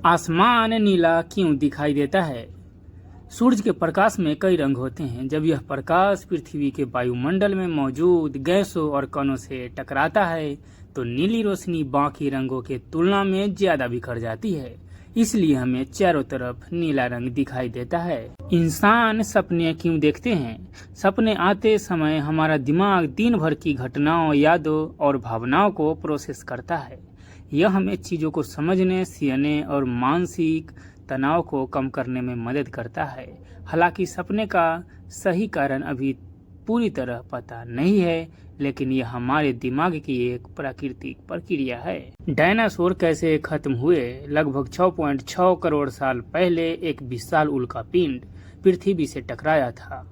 आसमान नीला क्यों दिखाई देता है? सूरज के प्रकाश में कई रंग होते हैं। जब यह प्रकाश पृथ्वी के वायुमंडल में मौजूद गैसों और कणों से टकराता है तो नीली रोशनी बाकी रंगों के तुलना में ज्यादा बिखर जाती है। इसलिए हमें चारों तरफ नीला रंग दिखाई देता है। इंसान सपने क्यों देखते हैं? सपने आते समय हमारा दिमाग दिन भर की घटनाओं, यादों और भावनाओं को प्रोसेस करता है। यह हमें चीजों को समझने, सीखने और मानसिक तनाव को कम करने में मदद करता है। हालांकि सपने का सही कारण अभी पूरी तरह पता नहीं है, लेकिन यह हमारे दिमाग की एक प्राकृतिक प्रक्रिया है। डायनासोर कैसे खत्म हुए? लगभग 6.6 करोड़ साल पहले एक विशाल उल्कापिंड पृथ्वी से टकराया था।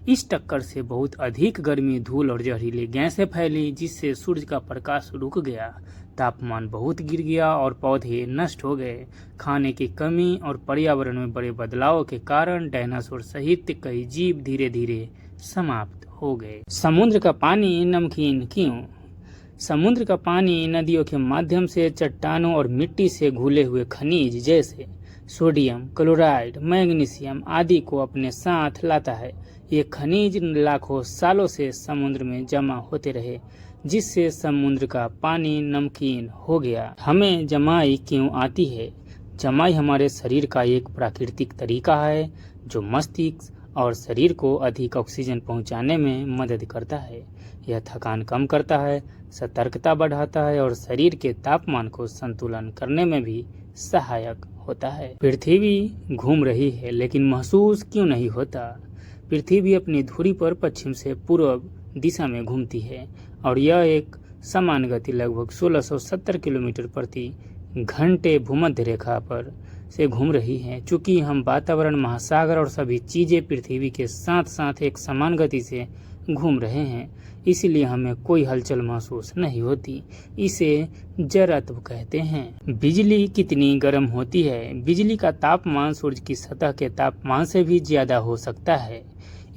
इस टक्कर से बहुत अधिक गर्मी, धूल और जहरीली गैसें फैली, जिससे सूरज का प्रकाश रुक गया, तापमान बहुत गिर गया और पौधे नष्ट हो गए। खाने की कमी और पर्यावरण में बड़े बदलाव के कारण डायनासोर सहित कई जीव धीरे धीरे समाप्त हो गए। समुद्र का पानी नमकीन क्यों? समुद्र का पानी नदियों के माध्यम से चट्टानों और मिट्टी से घुले हुए खनिज जैसे सोडियम, क्लोराइड, मैग्नीशियम आदि को अपने साथ लाता है। ये खनिज लाखों सालों से समुद्र में जमा होते रहे, जिससे समुद्र का पानी नमकीन हो गया। हमें जमाई क्यों आती है? जमाई हमारे शरीर का एक प्राकृतिक तरीका है जो मस्तिष्क और शरीर को अधिक ऑक्सीजन पहुंचाने में मदद करता है। यह थकान कम करता है, सतर्कता बढ़ाता है और शरीर के तापमान को संतुलन करने में भी सहायक होता है। पृथ्वी घूम रही है लेकिन महसूस क्यों नहीं होता? पृथ्वी अपनी धुरी पर पश्चिम से पूर्व दिशा में घूमती है और यह एक समान गति लगभग 1670 किलोमीटर प्रति घंटे भूमध्य रेखा पर से घूम रही है। चूंकि हम वातावरण, महासागर और सभी चीजें पृथ्वी के साथ साथ एक समान गति से घूम रहे हैं, इसलिए हमें कोई हलचल महसूस नहीं होती। इसे जड़त्व कहते हैं। बिजली कितनी गर्म होती है? बिजली का तापमान सूर्य की सतह के तापमान से भी ज्यादा हो सकता है।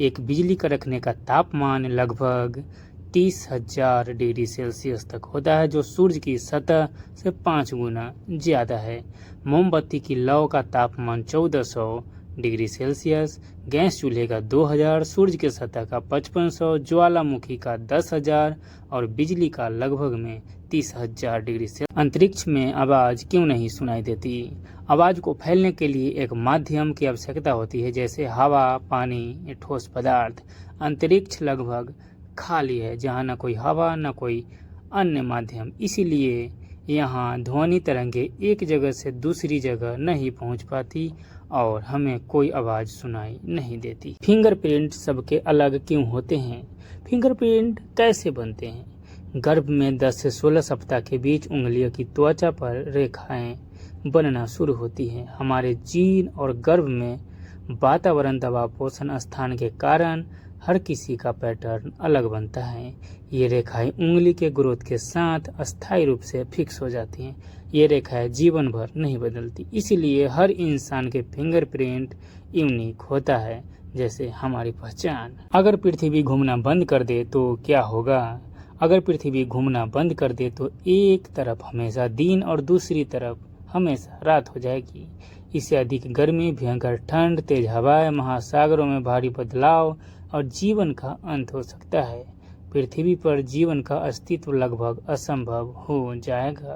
एक बिजली का रखने का तापमान लगभग 30,000 डिग्री सेल्सियस तक होता है, जो सूर्य की सतह से 5 गुना ज्यादा है। मोमबत्ती की लौ का तापमान 1400 डिग्री सेल्सियस, गैस चूल्हे का 2000, सूर्य के सतह का 5500, ज्वालामुखी का 10,000 और बिजली का लगभग में 30,000 डिग्री सेल्सियस। अंतरिक्ष में आवाज क्यों नहीं सुनाई देती? आवाज को फैलने के लिए एक माध्यम की आवश्यकता होती है, जैसे हवा, पानी या ठोस पदार्थ। अंतरिक्ष लगभग खाली है, जहाँ न कोई हवा न कोई अन्य माध्यम, इसीलिए यहाँ ध्वनि तरंगे एक जगह से दूसरी जगह नहीं पहुँच पाती और हमें कोई आवाज सुनाई नहीं देती। फिंगरप्रिंट सबके अलग क्यों होते हैं? फिंगरप्रिंट कैसे बनते हैं? गर्भ में 10 से 16 सप्ताह के बीच उंगलियों की त्वचा पर रेखाएं बनना शुरू होती हैं। हमारे जीन और गर्भ में वातावरण, दबाव, पोषण, स्थान के कारण हर किसी का पैटर्न अलग बनता है। ये रेखाएं उंगली के ग्रोथ के साथ अस्थायी रूप से फिक्स हो जाती हैं। ये रेखाएं जीवन भर नहीं बदलती, इसीलिए हर इंसान के फिंगरप्रिंट यूनिक होता है, जैसे हमारी पहचान। अगर पृथ्वी घूमना बंद कर दे तो क्या होगा? अगर पृथ्वी घूमना बंद कर दे तो एक तरफ हमेशा दिन और दूसरी तरफ हमेशा रात हो जाएगी। इससे अधिक गर्मी, भयंकर ठंड, तेज हवाएं, महासागरों में भारी बदलाव और जीवन का अंत हो सकता है। पृथ्वी पर जीवन का अस्तित्व लगभग असंभव हो जाएगा।